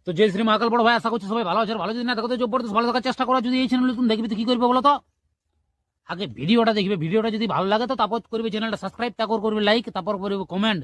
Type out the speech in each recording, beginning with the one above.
তো জয় শ্রী মহাকাল বড় ভাই, আশা করছি সবাই ভালো আছে। ভালো যদি না থাকো তো জবরদস্ত ভালো থাকার চেষ্টা করো। যদি এই চ্যানেল তুমি দেখবে তো কি করবে বলো তো? আগে ভিডিওটা দেখবে, ভিডিওটা যদি ভালো লাগে তো তারপর করবে চ্যানেলটা সাবস্ক্রাইব, তারপর করবে লাইক, তারপর করবে কমেন্ট।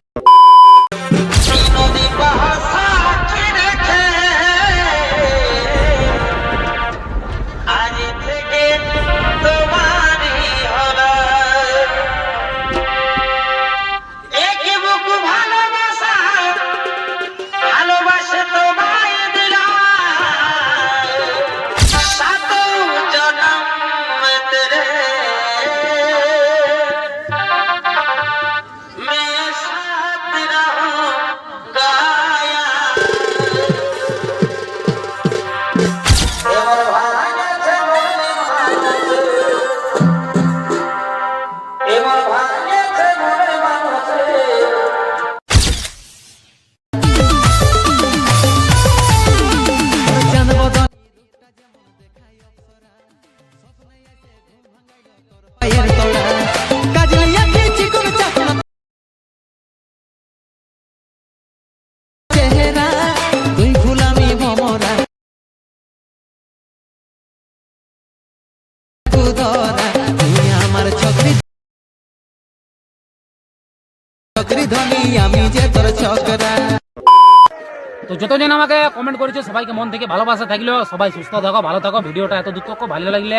তো যতজন আমাকে কমেন্ট করেছে সবাইকে মন থেকে ভালোবাসা থাকলেও সবাই সুস্থ থাকো, ভালো থাকো। ভিডিওটা এত দূর থাকো, ভালো লাগলে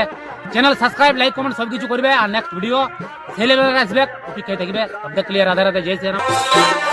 চ্যানেল সাবস্ক্রাইব, লাইক, কমেন্ট সবকিছু করবে। আর নেক্সট ভিডিও ছেলেবেলা আসবে, অপেক্ষায় থাকবে। শব্দ ক্লিয়ার, রাধে রাধে, জয় শ্রীরাম।